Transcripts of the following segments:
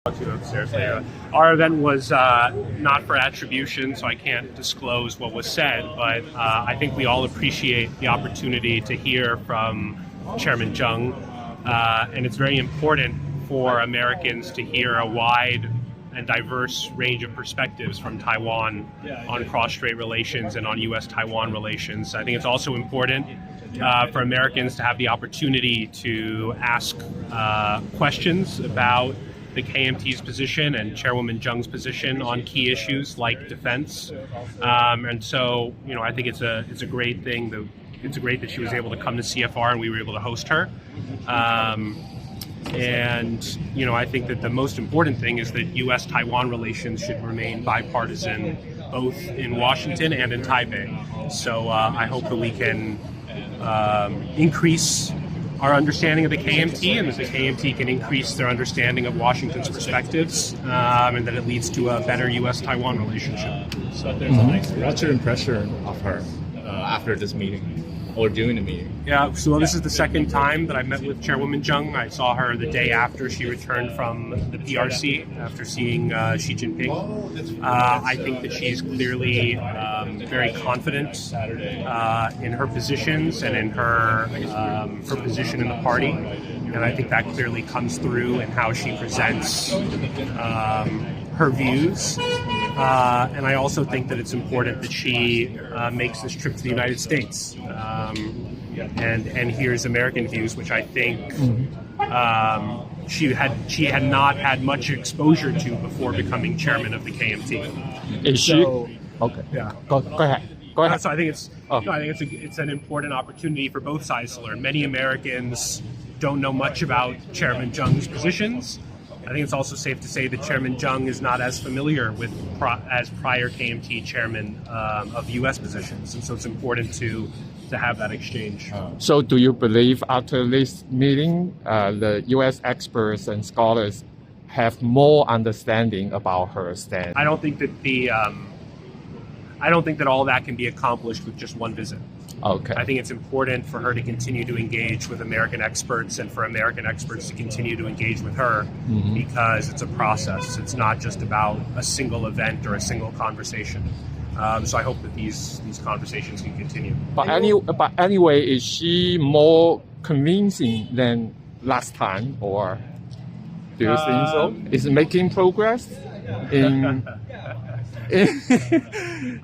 Upstairs later. Our event was not for attribution, so I can't disclose what was said, but I think we all appreciate the opportunity to hear from Chairman Jung, and it's very important for Americans to hear a wide and diverse range of perspectives from Taiwan on cross-strait relations and on U.S.-Taiwan relations. I think it's also important for Americans to have the opportunity to ask questions about the KMT's position and Chairwoman Jung's position on key issues like defense, and so I think it's a great thing. It's great that she was able to come to CFR and we were able to host her. And I think that the most important thing is that U.S.-Taiwan relations should remain bipartisan, both in Washington and in Taipei. So I hope that we can increase our understanding of the KMT, and that the KMT can increase their understanding of Washington's perspectives, and that it leads to a better U.S.-Taiwan relationship. So what's your impression of her after this meeting or during the meeting? Yeah, so this is the second time that I met with Chairwoman Jung. I saw her the day after she returned from the PRC after seeing Xi Jinping. I think that she's clearly very confident in her positions and in her position in the party, and I think that clearly comes through in how she presents her views. And I also think that it's important that she makes this trip to the United States and hears American views, which I think she had not had much exposure to before becoming chairman of the KMT. Is she? Okay. Yeah. Go ahead. Go ahead. So I think it's an important opportunity for both sides to learn. Many Americans don't know much about Chairman Jung's positions. I think it's also safe to say that Chairman Jung is not as familiar with as prior KMT chairman of U.S. positions, and so it's important to have that exchange. So do you believe after this meeting, the U.S. experts and scholars have more understanding about her stand? I don't think that all that can be accomplished with just one visit. Okay. I think it's important for her to continue to engage with American experts and for American experts to continue to engage with her, because it's a process. It's not just about a single event or a single conversation. So I hope that these conversations can continue. But anyway, is she more convincing than last time, or do you think so? Is it making progress in?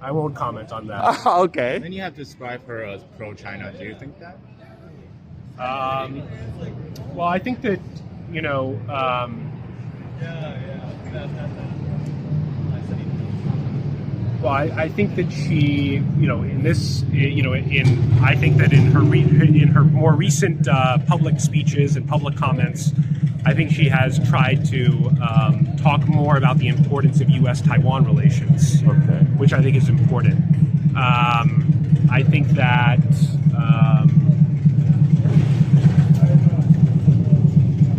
I won't comment on that. Okay. When you have described her as pro-China, do you think that? Well, I think that I think that she, I think that in her more recent public speeches and public comments, I think she has tried to talk more about the importance of U.S.-Taiwan relations, which I think is important. I think that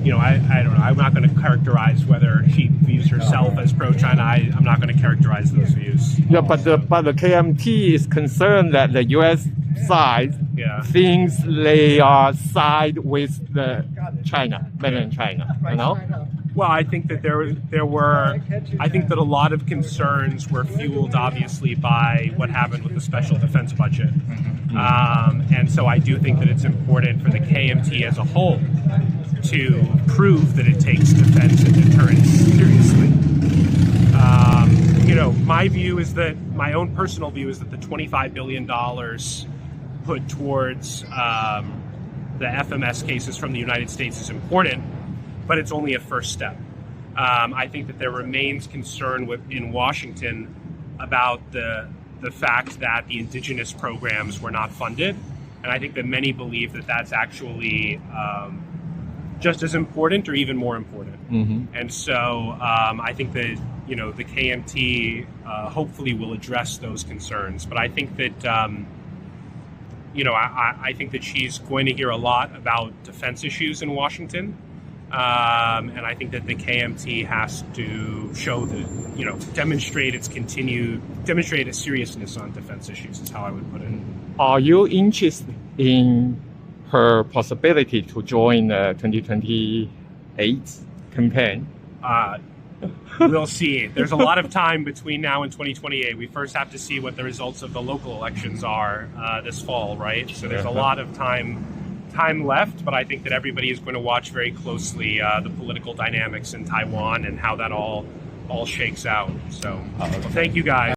I don't know. I'm not going to characterize whether she views herself as pro-China. I'm not going to characterize those views. Yeah, but the KMT is concerned that the U.S. side thinks they are side with the China, mainland China. Well, I think that I think that a lot of concerns were fueled, obviously, by what happened with the special defense budget. And so I do think that it's important for the KMT as a whole to prove that it takes defense and deterrence seriously. My own personal view is that the $25 billion put towards the FMS cases from the United States is important, but it's only a first step. I think that there remains concern in Washington about the fact that the indigenous programs were not funded, and I think that many believe that that's actually just as important or even more important. And so I think that the KMT hopefully will address those concerns, but I think that I think that she's going to hear a lot about defense issues in Washington. And I think that the KMT has to show that, demonstrate a seriousness on defense issues is how I would put it. Are you interested in her possibility to join the 2028 campaign? We'll see. There's a lot of time between now and 2028. We first have to see what the results of the local elections are this fall, right? So there's a lot of time left, but I think that everybody is going to watch very closely the political dynamics in Taiwan and how that all shakes out. So, well, thank you guys.